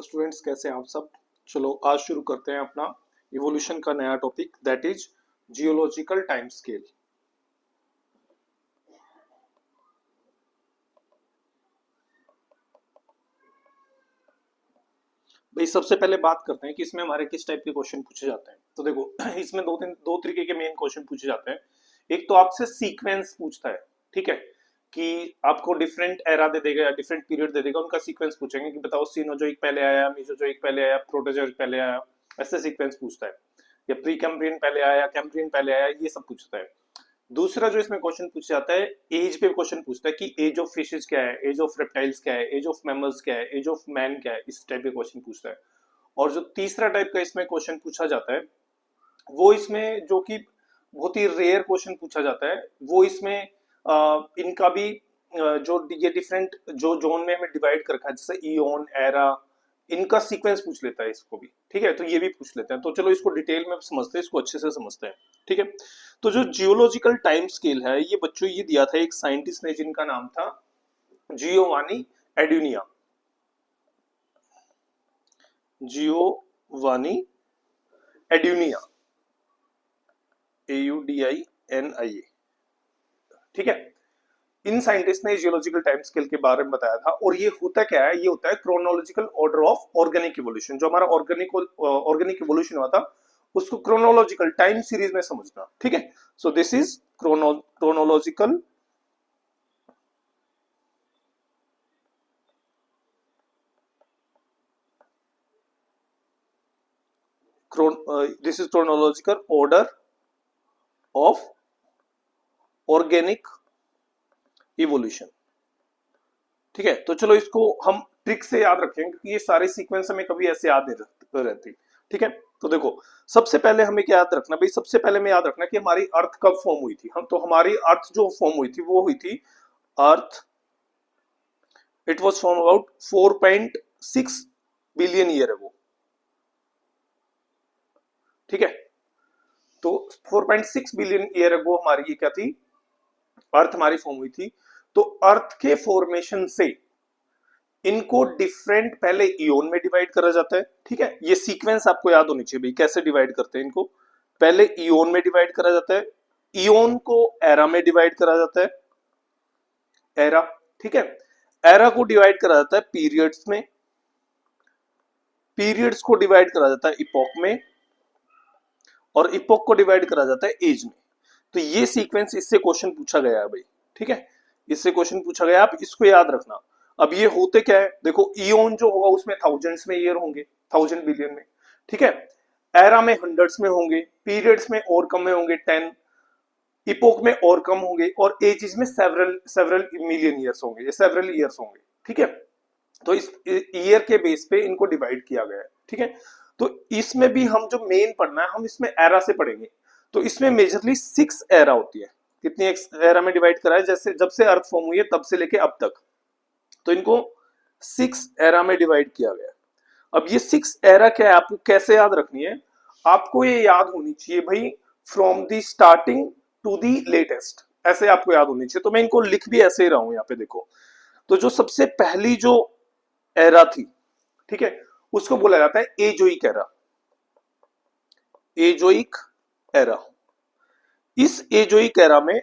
Students, कैसे हैं आप सब। चलो आज शुरू करते हैं अपना इवोल्यूशन का नया topic, that is geological time scale. भाई सबसे पहले बात करते हैं कि इसमें हमारे किस टाइप के क्वेश्चन पूछे जाते हैं। तो देखो इसमें दो तरीके के मेन क्वेश्चन पूछे जाते हैं। एक तो आपसे सीक्वेंस पूछता है, ठीक है, कि आपको डिफरेंट एरा दे देगा या डिफरेंट पीरियड दे देगा, उनका सीक्वेंस पूछेंगे कि बताओ सीनोजोइक पहले आया, मेसोजोइक पहले आया, प्रोटोजोइक पहले आया, ऐसे सीक्वेंस पूछता है। या प्री कैम्ब्रियन पहले आया, कैम्ब्रियन पहले आया, ये सब पूछता है। दूसरा जो इसमें क्वेश्चन पूछा जाता है, एज पे क्वेश्चन पूछता है कि एज ऑफ फिशेज क्या है, एज ऑफ रेप्टाइल्स क्या है, एज ऑफ मैमल्स क्या है, एज ऑफ मैन क्या है, इस टाइप के क्वेश्चन पूछता है। और जो तीसरा टाइप का इसमें क्वेश्चन पूछा जाता है, वो इसमें जो कि बहुत ही रेयर क्वेश्चन पूछा जाता है, वो इसमें इनका भी जो ये डिफरेंट जो जोन में हमें डिवाइड कर रखा है, जैसे इयोन, एरा, इनका सीक्वेंस पूछ लेता है इसको भी, ठीक है। तो ये भी पूछ लेते हैं। तो चलो इसको डिटेल में समझते हैं, इसको अच्छे से समझते हैं, ठीक है। तो जो जियोलॉजिकल टाइम स्केल है, ये बच्चों ये दिया था एक साइंटिस्ट ने, जिनका नाम था जियोवानी एड्यूनिया। जियोवानी एड्यूनिया, AUDINIA, ठीक है। इन साइंटिस्ट ने जियोलॉजिकल टाइम स्केल के बारे में बताया था। और ये होता क्या है, ये होता है chronological order of organic evolution. जो हमारा ऑर्गेनिक इवोल्यूशन हुआ था, उसको क्रोनोलॉजिकल टाइम सीरीज में समझना, ठीक है। So this is chronological chronological order of organic evolution, ठीक है। तो चलो इसको हम ट्रिक से याद रखेंगे, क्योंकि ये सारे सीक्वेंस हमें कभी ऐसे याद नहीं रहती, ठीक है। तो देखो सबसे पहले हमें क्या याद रखना भाई, सबसे पहले हमें याद रखना कि हमारी अर्थ कब फॉर्म हुई थी। हम तो हमारी अर्थ जो फॉर्म हुई थी, वो हुई थी earth, it was form about 4.6 billion year ago, ठीक है। तो 4.6 बिलियन ईयर अगो हमारी ये क्या थी, अर्थ हमारी फॉर्म हुई थी। तो अर्थ के फॉर्मेशन से इनको डिफरेंट पहले इयोन में डिवाइड करा जाता है, ठीक है। ये सीक्वेंस आपको याद होनी चाहिए भाई, कैसे डिवाइड करते हैं इनको। पहले इयोन में डिवाइड करा जाता है, इयोन को एरा में डिवाइड करा जाता है, एरा, ठीक है। एरा को डिवाइड करा जाता है पीरियड्स में, पीरियड्स को डिवाइड करा जाता है इपोक में, और इपोक को डिवाइड करा जाता है एज में। तो ये सीक्वेंस, इससे क्वेश्चन पूछा गया है भाई, ठीक है। इससे क्वेश्चन पूछा गया, आप इसको याद रखना। अब ये होते क्या है, देखो इयोन जो होगा उसमें थाउजेंड्स में ईयर होंगे, 1000 बिलियन में, ठीक है। एरा में हंड्रेड्स में होंगे, पीरियड्स में और कम में होंगे 10, इपोक में और कम होंगे, और एजेस में सेवरल मिलियन ईयर्स होंगे, सेवरल ईयर्स होंगे, ठीक है। तो इस ईयर के बेस पे इनको डिवाइड किया गया है, ठीक है। तो इसमें भी हम जो मेन पढ़ना है, हम इसमें एरा से पढ़ेंगे। तो इसमें मेजरली 6 एरा होती है। कितनी एरा में डिवाइड करा है, जैसे जब से अर्थ फॉर्म हुई है तब से लेके अब तक, तो इनको 6 एरा में डिवाइड किया गया। अब ये 6 एरा क्या है, आपको कैसे याद रखनी है, आपको ये याद होनी चाहिए भाई, from the starting to the latest, ऐसे आपको याद होनी चाहिए। तो मैं इनको लिख भी ऐसे ही रहा हूं, यहाँ पे देखो। तो जो सबसे पहली जो एरा थी, ठीक है, उसको बोला जाता है एजोइक एरा, एजोइक एरा। इस एजोइक एरा में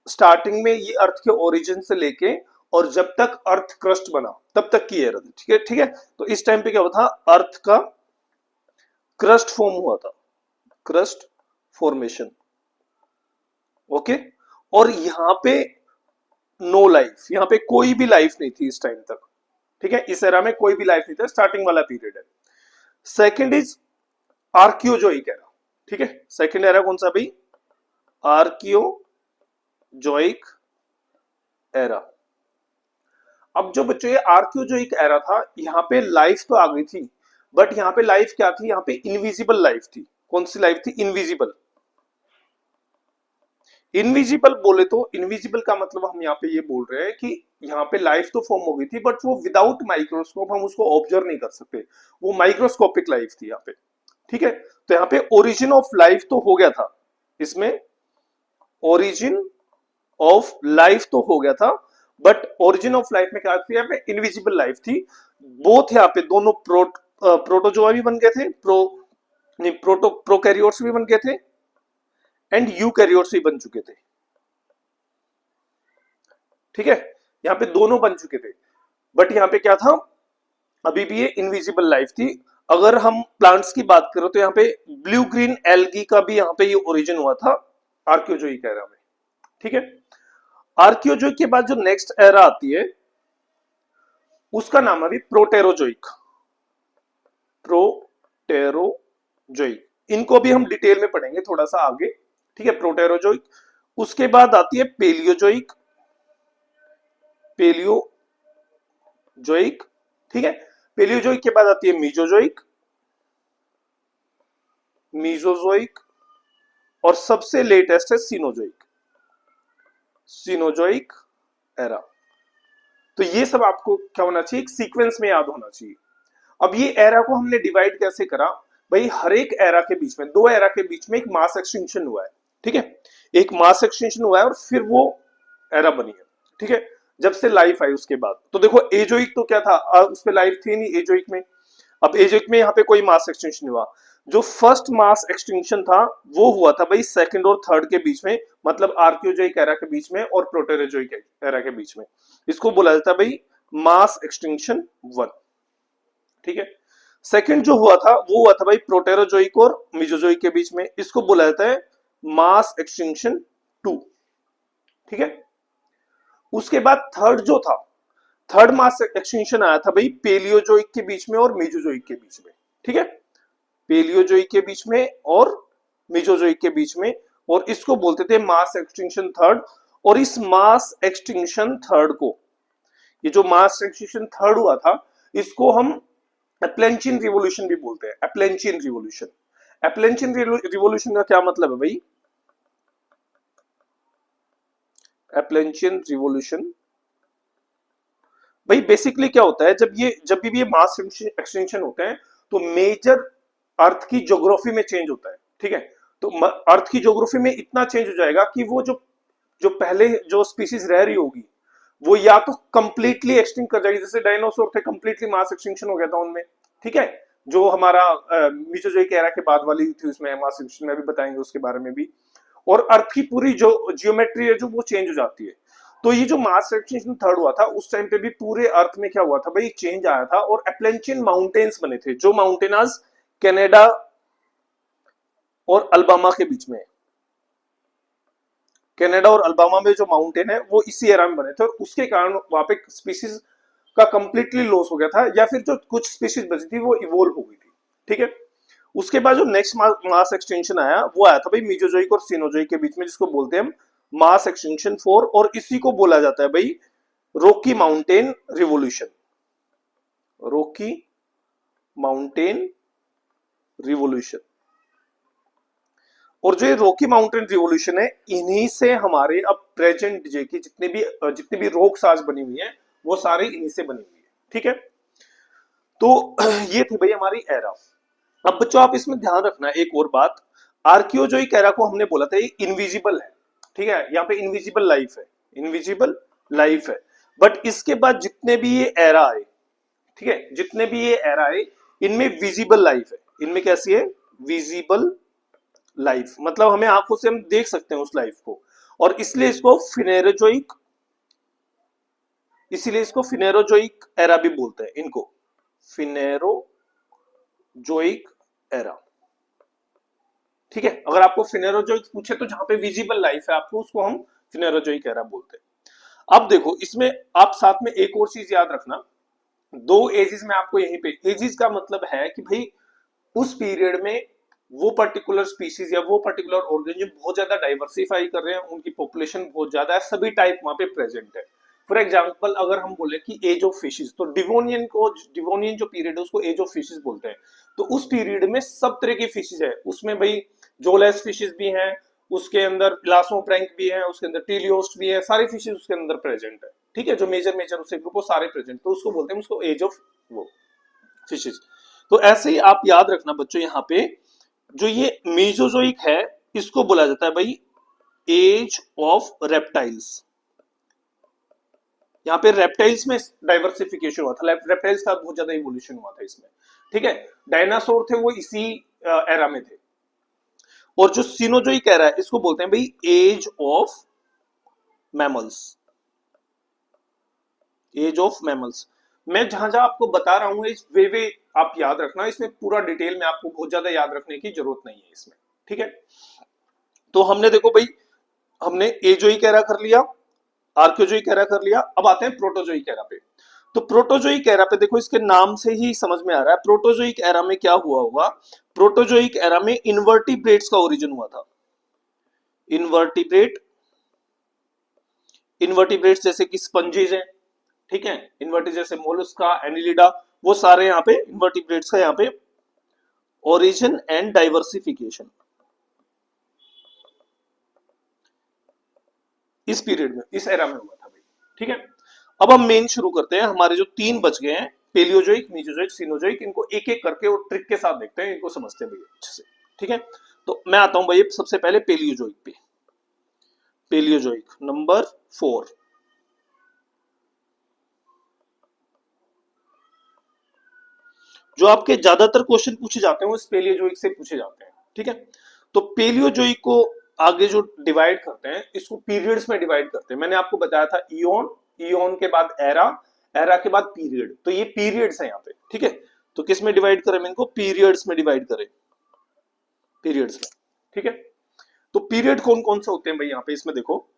स्टार्टिंग में ये अर्थ के ओरिजिन से लेके और जब तक अर्थ क्रस्ट बना तब तक की एरा थी, ठीक है, ठीक है। तो इस टाइम पे क्या हुआ था, अर्थ का क्रस्ट फॉर्म हुआ था, क्रस्ट फॉर्मेशन, ओके। और यहां पे नो लाइफ, यहां पे कोई भी लाइफ नहीं थी इस टाइम तक, ठीक है। इस एरा में कोई भी लाइफ नहीं था, स्टार्टिंग वाला पीरियड है। सेकंड इज आर्कियोजोइक एरा, ठीक है। सेकंड एरा कौन सा भाई, आर्कियोजोइक एरा। अब जो बच्चों ये आर्कियोजोइक एरा था, यहां पे लाइफ तो आ गई थी, बट यहां पे लाइफ क्या थी, यहां पे इनविजिबल लाइफ थी। कौन सी लाइफ थी, इनविजिबल। इनविजिबल बोले तो, इनविजिबल का मतलब हम यहाँ पे ये बोल रहे हैं कि यहाँ पे लाइफ तो फॉर्म हो गई थी, बट वो विदाउट माइक्रोस्कोप हम उसको ऑब्जर्व नहीं कर सकते, वो माइक्रोस्कोपिक लाइफ थी यहाँ पे, ठीक है। तो यहाँ पे ओरिजिन ऑफ लाइफ तो हो गया था, इसमें ओरिजिन ऑफ लाइफ तो हो गया था, बट ओरिजिन ऑफ लाइफ में क्या थी, यहाँ पे इनविजिबल लाइफ थी। बोथ यहाँ पे दोनों प्रोटोजोआ भी बन गए थे, प्रोकैरियोट्स भी बन गए थे, एंड यूकैरियोट्स भी बन चुके थे। ठीक है, यहाँ पे दोनों बन चुके थे, बट यहाँ पे क्या था, अभी भी ये इनविजिबल लाइफ थी। अगर हम प्लांट्स की बात करें तो यहाँ पे ब्लू ग्रीन एल्गी का भी यहाँ पे ये ओरिजिन हुआ था आर्कियोजोइक एरा में। ठीक है, आर्कियोजोइक के बाद जो नेक्स्ट एरा आती है उसका नाम है अभी प्रोटेरोजोइक। प्रोटेरोजोइक, इनको भी हम डिटेल में पढ़ेंगे थोड़ा सा आगे। ठीक है, प्रोटेरोजोइक। उसके बाद आती है पेलियोजोइक, पेलियोजोइक। ठीक है, पेलियोजोइक के बाद आती है मीजोजोइक, मीजोजोइक, और सबसे लेटेस्ट है सीनोजोइक, सीनोजोइक एरा। तो ये सब आपको क्या होना चाहिए, एक सीक्वेंस में याद होना चाहिए। अब ये एरा को हमने डिवाइड कैसे करा भाई, हर एक एरा के बीच में, दो एरा के बीच में एक मास एक्सटिंक्शन हुआ है। ठीक है, एक मास एक्सटिंक्शन हुआ है और फिर वो एरा बनी है। ठीक है, जब से लाइफ आई उसके बाद। तो देखो एजोइक तो क्या था, उस पर लाइफ थी नहीं एजोइक में। अब एजोइक में यहाँ पे कोई मास एक्सटिंक्शन हुआ, जो फर्स्ट मास एक्सटिंक्शन था वो हुआ था भाई सेकंड और थर्ड के बीच में, मतलब आर्कियोजोइक एरा के बीच में और प्रोटेरोजोइक एरा के बीच में। इसको बोला जाता है भाई मास एक्सटिंक्शन 1। ठीक है, सेकंड जो हुआ था वो हुआ था भाई प्रोटेरोजोइक और मिजोजोइक के बीच में, इसको बोला जाता है मास एक्सटिंक्शन 2। ठीक है, उसके बाद थर्ड जो था, थर्ड मास एक्सटिंक्शन आया था भाई पेलियोजोइक के बीच में और मेजोजोइक के बीच में। ठीक है, पेलियोजोइक के बीच में और मेजोजोइक के बीच में, और इसको बोलते थे मास एक्सटिंक्शन थर्ड। और इस मास एक्सटिंक्शन थर्ड को, ये जो मास एक्सटिंक्शन थर्ड हुआ था, इसको हम एप्लेंचियन रिवोल्यूशन भी बोलते हैं, एप्लेंचियन रिवोल्यूशन। एप्लेंचियन रिवोल्यूशन का क्या मतलब है भाई, एप्लेंचियन रिवोल्यूशन भाई बेसिकली क्या होता है, जब भी ये मास एक्सटेंशन होते हैं तो मेजर अर्थ की ज्योग्राफी में चेंज होता है। ठीक है, तो अर्थ की ज्योग्राफी में इतना चेंज हो जाएगा कि वो जो जो पहले जो स्पीसीज रह रही होगी वो या तो कंप्लीटली एक्सटिंक्ट कर जाएगी, जैसे डायनासोर थे कंप्लीटली मास एक्सटिंक्शन हो गया था उनमें। ठीक है, जो हमारा मीसोजोइक एरा के बाद वाली थी उसमें मास एक्सटिंक्शन में भी बताएंगे उसके बारे में भी। और अर्थ की पूरी जो जियोमेट्री है जो वो चेंज हो जाती है। तो ये जो मास एक्सटिंक्शन थर्ड हुआ था उस टाइम पे भी पूरे अर्थ में क्या हुआ था भाई, चेंज आया था, और एप्लेंचियन माउंटेन्स बने थे, जो माउंटेन आज कनाडा और अल्बामा के बीच में, कनाडा और अल्बामा में जो माउंटेन है वो इसी एरा में बने थे, और उसके कारण वहां पे स्पीसीज का कंप्लीटली लॉस हो गया था, या फिर जो कुछ स्पीसीज बची थी वो इवोल्व हो गई थी। ठीक है, उसके बाद जो नेक्स्ट मास एक्सटेंशन आया वो आया था भाई मीजोजोइक और सीनोजोइक के बीच में, जिसको बोलते हैं हम मास एक्सटेंशन 4, और इसी को बोला जाता है भाई Rocky mountain revolution, Rocky mountain revolution. और जो ये रॉकी माउंटेन रिवोल्यूशन है, इन्हीं से हमारे अब प्रेजेंट जे की जितनी भी रॉक्स आज बनी हुई है वो सारी इन्हीं से बनी हुई है। ठीक है, तो ये थी भाई हमारी एरा। अब बच्चों आप इसमें ध्यान रखना एक और बात, आर्कियोजोइक एरा को हमने बोला था ये इनविजिबल है। ठीक है, यहाँ पे इनविजिबल लाइफ है, इनविजिबल लाइफ है। बट इसके बाद जितने भी ये एरा आए, ठीक है, जितने भी ये एरा आए, इनमें विजिबल लाइफ है। इनमें कैसी है, विजिबल लाइफ, मतलब हमें आंखों से हम देख सकते हैं उस लाइफ को, और इसलिए इसको फिनेरोजोइक, इसीलिए इसको फिनेरोजोइक एरा भी बोलते हैं, इनको फिनेरोजोइक एरा। ठीक है, अगर आपको फिनेरोजोइक पूछे तो जहां पे विजिबल लाइफ है आपको, उसको हम फिनेरोजोइक एरा बोलते हैं। अब देखो इसमें आप साथ में एक और चीज याद रखना, दो एजेस में आपको यहीं पे, एजेस का मतलब है कि भाई उस पीरियड में वो पर्टिकुलर स्पीसीज या वो पर्टिकुलर ऑर्गेनिज्म बहुत ज्यादा डाइवर्सिफाई कर रहे हैं, उनकी पॉपुलेशन बहुत ज्यादा है, सभी टाइप वहां पे प्रेजेंट है। फॉर एग्जांपल अगर हम बोले कि एज ऑफ फिशेस, तो डिवोनियन जो पीरियड है उसको एज ऑफ फिशेस बोलते हैं। तो उस पीरियड में सब तरह की फिशेस है, उसमें भाई जोलेस फिशेस भी हैं, उसके अंदर इलासोप्रैंक भी है, उसके अंदर टीलियोस्ट भी है, सारी फिशेस उसके अंदर प्रेजेंट है। ठीक है, जो मेजर उससे ग्रुप वो सारे प्रेजेंट, तो उसको बोलते हैं उसको एज ऑफ वो फिशेस। तो ऐसे ही आप याद रखना बच्चों, यहाँ पे जो ये मेसोजोइक है इसको बोला जाता है भाई एज ऑफ रेप्टाइल्स, यहाँ पे रेप्टाइल्स में डाइवर्सिफिकेशन हुआ था, रेप्टाइल्स का बहुत ज्यादा इवोल्यूशन हुआ था इसमें, ठीक है। डायनासोर थे वो इसी एरा में थे। और जो सिनोजोइक एरा है इसको बोलते हैं भाई age of mammals, age of mammals. मैं जहां जहां आपको बता रहा हूं इस वे आप याद रखना, इसमें पूरा डिटेल में आपको बहुत ज्यादा याद रखने की जरूरत नहीं है इसमें, ठीक है। तो हमने देखो भाई, हमने एजोइक एरा कर लिया, आर्कियोजोइक एरा कर लिया, अब आते हैं प्रोटोजोइक एरा पे। तो प्रोटोजोइक एरा पे देखो, इसके नाम से ही समझ में आ रहा है प्रोटोजोइक एरा में क्या हुआ होगा। प्रोटोजोइक एरा में इनवर्टिब्रेट्स का ओरिजिन हुआ था। इनवर्टिब्रेट्स जैसे कि स्पंजेज हैं, ठीक है, इन्वर्टेज जैसे मोलस्का, एनिलिडा, वो सारे यहाँ पे इन्वर्टिब्रेट्स का यहाँ पे ओरिजिन एंड डाइवर्सिफिकेशन इस पीरियड में, इस एरा में हुआ था भाई, ठीक है। अब हम मेन शुरू करते हैं, हमारे जो तीन बच गए हैं, पेलियोजोइक, मीजोजोइक, सिनोजोइक, इनको एक एक करके और ट्रिक के साथ देखते हैं, इनको समझते हैं भैया अच्छे से, ठीक है। तो मैं आता हूं भाई सबसे पहले पेलियोजोइक पे। पेलियोजोइक नंबर 4, जो आपके ज्यादातर क्वेश्चन पूछे जाते हैं वो इस पेलियोजोइक से पूछे जाते हैं, ठीक है। तो पेलियोजोइक को आगे जो डिवाइड करते हैं, इसको पीरियड्स में डिवाइड करते हैं। मैंने आपको बताया था ईओन, ईओन के बाद एरा, एरा के बाद पीरियड, तो ये पीरियड्स है यहाँ पे, ठीक है। तो किस में डिवाइड करें, इनको पीरियड्स में डिवाइड करें, पीरियड्स में, ठीक है। तो पीरियड कौन कौन से होते हैं भाई यहाँ पे, इसमें देखो,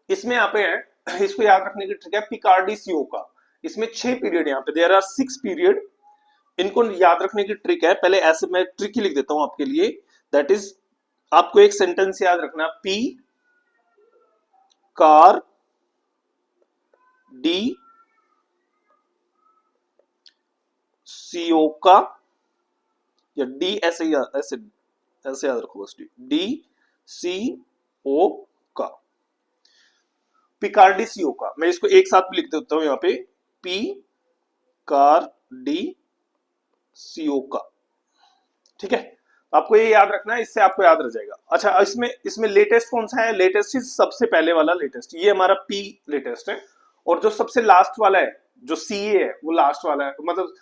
इसमें यहाँ पे है, इसको याद रखने की ट्रिक है पिकार्डी सीओ का। इसमें 6 पीरियड यहाँ पे, देयर आर 6 पीरियड, इनको याद रखने की ट्रिक है। पहले ऐसे मैं ट्रिक ही लिख देता हूं आपके लिए, दैट इज, आपको एक सेंटेंस याद रखना, पी कार डी सीओ का, या डी ऐसे ऐसे ऐसे याद रखो बस, डी सी ओ का, पिकार्डी सीओ का। मैं इसको एक साथ भी लिख देता हूं यहाँ पे, पी कार डी सीओ का, ठीक है। आपको ये याद रखना है, इससे आपको याद रह जाएगा। अच्छा, इसमें इसमें लेटेस्ट कौन सा है, लेटेस्ट सबसे पहले वाला लेटेस्ट, ये हमारा पी लेटेस्ट है। और जो सबसे लास्ट वाला है, जो सी ए है, वो लास्ट वाला है, मतलब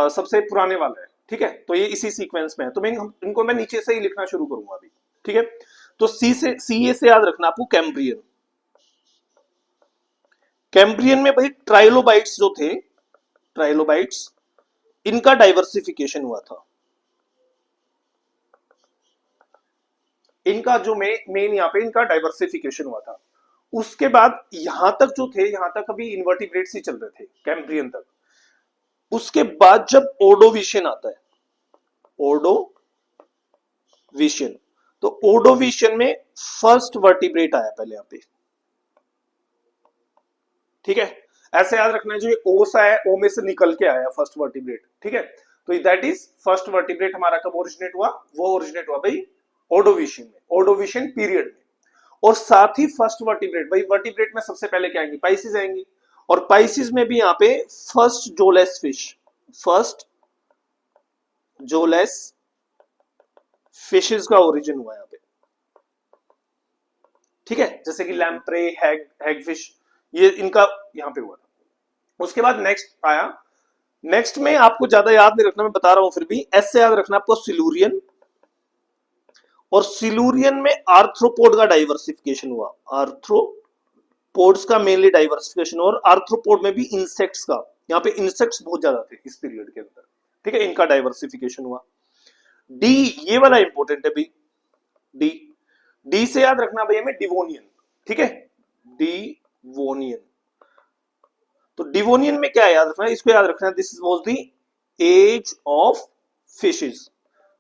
सबसे पुराने वाला है, ठीक है। तो ये इसी सीक्वेंस में है, तो मैं इनको मैं नीचे से ही लिखना शुरू करूंगा अभी, ठीक है। तो सी ए से याद रखना आपको कैम्ब्रियन। कैम्ब्रियन में भाई ट्राइलोबाइट्स जो थे, ट्राइलोबाइट्स, इनका डाइवर्सिफिकेशन हुआ था। इनका जो मेन यहाँ पे इनका डाइवर्सिफिकेशन हुआ था। उसके बाद यहां तक जो थे, यहां तक अभी इन्वर्टिब्रेट्स ही चल रहे थे, कैम्ब्रियन तक। उसके बाद जब ओर्डोविशियन आता है, ओर्डोविशियन, तो ओर्डोविशियन में फर्स्ट वर्टिब्रेट आया पहले यहाँ पे, ठीक है। ऐसे याद रखना है, जो ये ओ सा है, ओ में से निकल के आया फर्स्ट वर्टिब्रेट, ठीक है। तो दैट इज फर्स्ट वर्टिब्रेट हमारा कब ओरिजिनेट हुआ, वो ओरिजिनेट हुआ भाई ओर्डोविशियन में, ओर्डोविशियन पीरियड में। और साथ ही फर्स्ट वर्टिब्रेट, भाई वर्टिब्रेट में सबसे पहले क्या आएंगी, पाइसिस आएंगी। और पाइसिस में भी यहाँ पे first jawless fish, first jawless fishes का ओरिजिन हुआ यहाँ पे, ठीक है। जैसे कि लैम्प्रे, हैगफिश, ये इनका यहाँ पे हुआ था। उसके बाद नेक्स्ट आया, नेक्स्ट में आपको ज्यादा याद नहीं रखना, मैं बता रहा हूं फिर भी, ऐसे याद रखना आपको, सिलूरियन। और सिलूरियन में आर्थ्रोपोड का डाइवर्सिफिकेशन हुआ, आर्थ्रोपोड्स का मेनली डाइवर्सिफिकेशन, और आर्थ्रोपोड में भी इंसेक्ट्स का, यहाँ पे इंसेक्ट्स बहुत ज्यादा थे इस पीरियड के अंदर, ठीक है, इनका डाइवर्सिफिकेशन हुआ। डी, ये वाला इंपॉर्टेंट है भाई, डी, डी से याद रखना भाई हमें डिवोनियन, ठीक है, डिवोनियन। तो डिवोनियन में क्या याद रखना है, इसको याद रखना है, this was the age of fishes.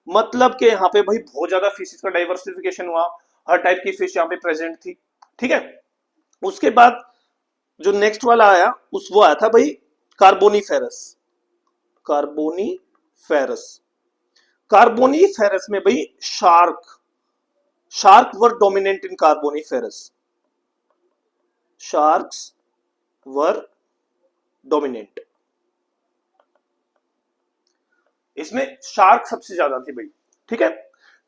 मतलब कि यहाँ पे भाई बहुत ज्यादा फिशेस का डाइवर्सिफिकेशन हुआ, हर टाइप की फिश यहाँ पे प्रेजेंट थी, ठीक है। उसके बाद जो नेक्स्ट वाला आया, उस वो आया था भाई कार्बोनीफेरस, कार्बोनीफेरस। कार्बोनीफेरस में भाई shark were dominant in Carboniferous, sharks were dominant, इसमें शार्क सबसे ज्यादा थी भाई, ठीक है।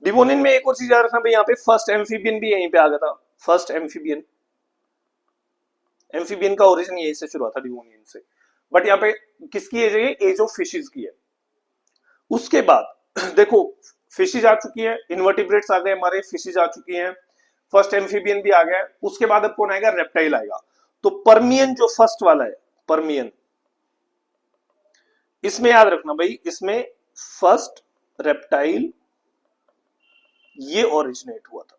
डिवोनियन में एक और चीज याद रखना भाई, यहाँ पे फर्स्ट एम्फीबियन भी यहीं पे आ गया था, फर्स्ट एम्फीबियन, एम्फीबियन का ओरिजिन यहीं से शुरू हुआ था, डिवोनियन से। बट यहाँ पे किसकी एज है, एज ऑफ फिशेज की है। उसके बाद देखो फिशेज आ चुकी है, इन्वर्टिब्रेट्स आ गए हमारे, फिशेज आ चुकी हैं, फर्स्ट एम्फीबियन भी आ गया है। उसके बाद अब कौन आएगा, रेप्टाइल आएगा। तो परमियन जो फर्स्ट वाला है, परमियन, इसमें याद रखना भाई, इसमें फर्स्ट रेप्टाइल ये ओरिजिनेट हुआ था,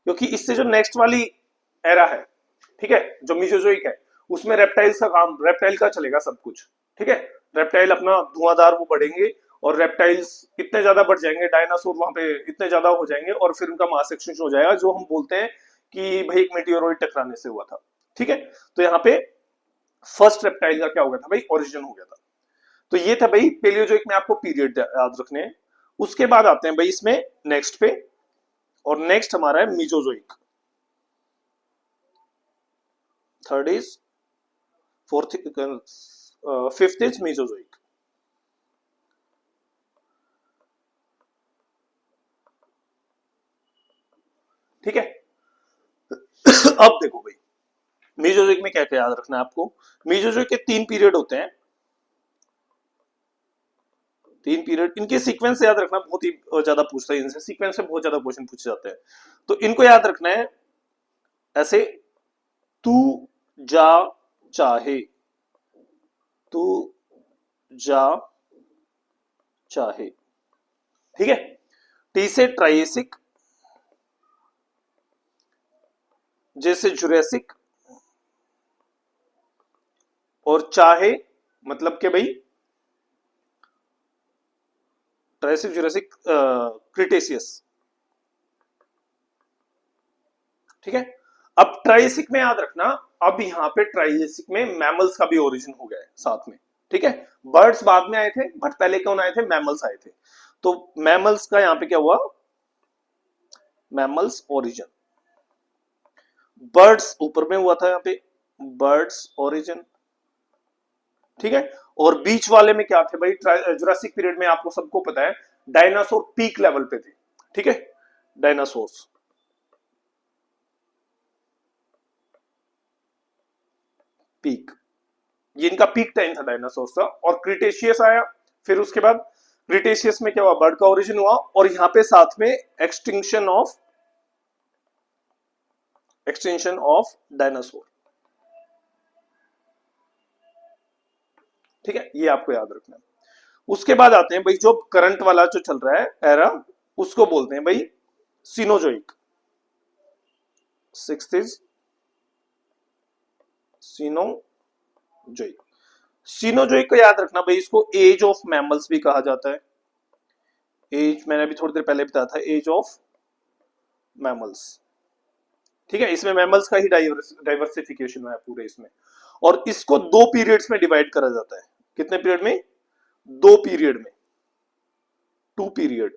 क्योंकि इससे जो नेक्स्ट वाली एरा है, ठीक है, जो मीसोजोइक है, उसमें रेप्टाइल्स का काम, रेप्टाइल का चलेगा सब कुछ, ठीक है। रेप्टाइल अपना धुआंधार वो बढ़ेंगे, और रेप्टाइल्स इतने ज्यादा बढ़ जाएंगे, डायनासोर वहां पे इतने ज्यादा हो जाएंगे, और फिर उनका मास एक्सटिंक्शन हो जाएगा, जो हम बोलते हैं कि भाई एक मेटियोरॉइड टकराने से हुआ था, ठीक है। तो यहाँ पे फर्स्ट रेप्टाइल का क्या हो गया था भाई, ओरिजिन हो गया था। तो ये था भाई पेलियोजोइक में आपको पीरियड याद रखने हैं। उसके बाद आते हैं भाई इसमें नेक्स्ट पे, और नेक्स्ट हमारा है Mesozoic, third is, fourth, fifth is Mesozoic. ठीक है। अब देखो भाई मीजोजोइक में क्या क्या याद रखना है आपको। मीजोजोइक के 3 पीरियड होते हैं, 3 पीरियड, इनके सीक्वेंस से याद रखना, बहुत ही ज्यादा पूछता है इनसे, सीक्वेंस से बहुत ज्यादा क्वेश्चन पूछे जाते हैं, तो इनको याद रखना है ऐसे, तू जा चाहे, तू जा चाहे, ठीक है। टी से ट्राइसिक, जैसे जुरेसिक, और चाहे मतलब के भाई ट्राइसिक, जुरेसिक, क्रिटेशियस, ठीक है। अब ट्राइसिक में याद रखना, अब यहाँ पे ट्राइसिक में मैमल्स का भी ओरिजिन हो गया है साथ में, ठीक है। बर्ड्स बाद में आए थे, बट पहले कौन आए थे, मैमल्स आए थे। तो मैमल्स का यहाँ पे क्या हुआ, मैमल्स ओरिजिन। बर्ड्स ऊपर में हुआ था यहाँ पे, बर्ड्स ओरिजिन, ठीक है। और बीच वाले में क्या थे भाई, जुरासिक पीरियड में आपको सबको पता है डायनासोर पीक लेवल पे थे, ठीक है, डायनासोर्स, पीक, ये इनका पीक टाइम था डायनासोर्स का। और क्रिटेशियस आया, फिर उसके बाद क्रिटेशियस में क्या हुआ, बर्ड का ओरिजिन हुआ, और यहां पे साथ में एक्सटेंशन ऑफ डायनासोर, ठीक है, ये आपको याद रखना है। उसके बाद आते हैं भाई जो करंट वाला जो चल रहा है एरा, उसको बोलते हैं भाई Cenozoic. Sixth is Cenozoic. Cenozoic को याद रखना भाई, इसको एज ऑफ मैमल्स भी कहा जाता है। एज मैंने अभी थोड़ी देर पहले बताया था, एज ऑफ मैमल्स, ठीक है। इसमें मैमल्स का ही डाइवर्सिफिकेशन है पूरे इसमें। और इसको 2 पीरियड्स में डिवाइड करा जाता है, कितने पीरियड में, 2 पीरियड में, 2 पीरियड।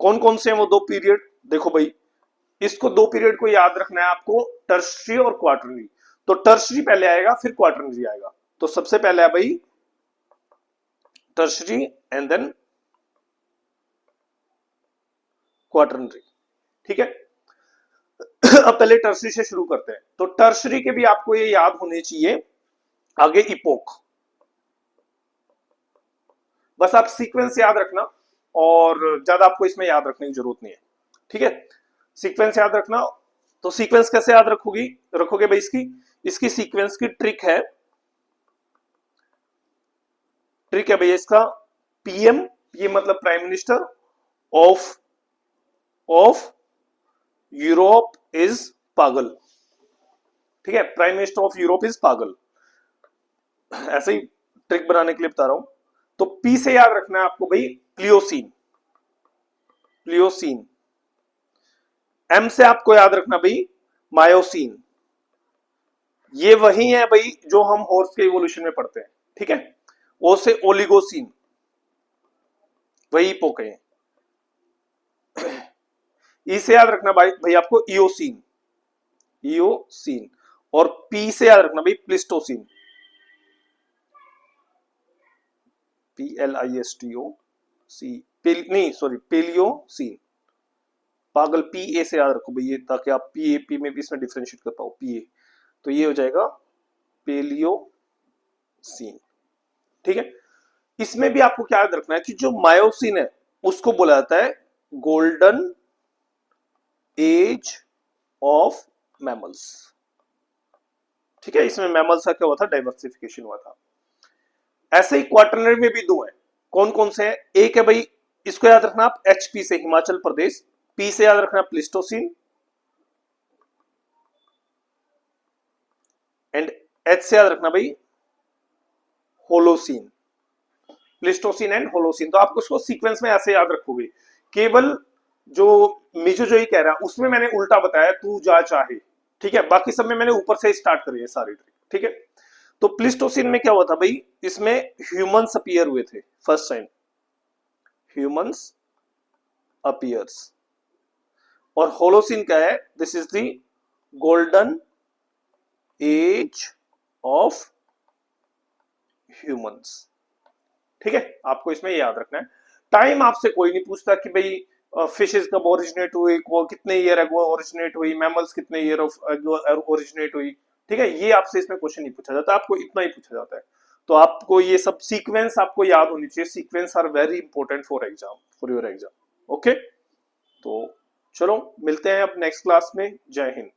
कौन कौन से हैं वो 2 पीरियड, देखो भाई, इसको 2 पीरियड को याद रखना है आपको, टर्शरी और क्वार्टरनरी। तो टर्शरी पहले आएगा, फिर क्वार्टरनरी आएगा। तो सबसे पहले है भाई टर्शरी एंड देन क्वार्टरनरी, ठीक है। अब पहले टर्शरी से शुरू करते हैं। तो टर्शरी के भी आपको ये याद होने चाहिए, आगे इपोक, बस आप सीक्वेंस याद रखना, और ज्यादा आपको इसमें याद रखने की जरूरत नहीं है, ठीक है। सीक्वेंस याद रखना। तो सीक्वेंस कैसे याद रखोगे भाई, इसकी इसकी सीक्वेंस की ट्रिक है भैया इसका, पीएम, ये मतलब prime minister of of Europe is पागल, ठीक है, prime minister of Europe is पागल, ऐसे ही ट्रिक बनाने के लिए बता रहा हूं। तो पी से याद रखना है आपको भाई प्लियोसीन, प्लियोसीन। एम से आपको याद रखना भाई मायोसीन, ये वही है भाई जो हम हॉर्स के इवोल्यूशन में पढ़ते हैं, ठीक है। ओ से ओलिगोसीन, वही पोके हैं। ई से याद रखना भाई आपको इओसीन, इओसीन। और पी से याद रखना भाई प्लिस्टोसीन, PLISTO सी, नहीं सॉरी पेलियोसीन, पागल पी ए से याद रखो भैया, ताकि आप पी ए पी में भी इसमें डिफ्रेंशिएट कर पाओ। पी ए, तो ये हो जाएगा पेलियोसीन। ठीक है, इसमें भी आपको क्या याद रखना है कि जो मायोसिन है उसको बोला जाता है गोल्डन एज ऑफ मैमल्स। ठीक है, इसमें मैमल्स का क्या हुआ था, डाइवर्सिफिकेशन हुआ था। ऐसे ही क्वार्टरनरी में भी दो हैं, कौन कौन से हैं? एक है भाई, इसको याद रखना आप, एचपी से हिमाचल प्रदेश, पी से याद रखना प्लिस्टोसिन, एंड एच से याद रखना भाई होलोसिन। प्लिस्टोसिन एंड होलोसिन, तो आपको इसको सीक्वेंस में ऐसे याद रखोगे। केवल जो मिजोजोई कह रहा है उसमें मैंने उल्टा बताया, तू जा चाहे। ठीक है, बाकी सब में मैंने ऊपर से स्टार्ट करी है सारी ट्रिक। ठीक है, तो प्लिस्टोसिन में क्या हुआ था भाई, इसमें ह्यूमंस अपीयर हुए थे फर्स्ट टाइम, ह्यूमंस अपीयर्स। और होलोसिन क्या है, this is the golden age of humans. ठीक है, आपको इसमें याद रखना है। टाइम आपसे कोई नहीं पूछता कि भाई फिशेस कब ओरिजिनेट हुई, कितने ईयर एगो ओरिजिनेट हुई, मैमल्स कितने ईयर ऑफ ओरिजिनेट हुई। ठीक है, ये आपसे इसमें क्वेश्चन नहीं पूछा जाता, आपको इतना ही पूछा जाता है। तो आपको ये सब सीक्वेंस आपको याद होनी चाहिए। Sequence are very important for exam, for your exam. Okay, तो चलो मिलते हैं अब नेक्स्ट क्लास में। जय हिंद।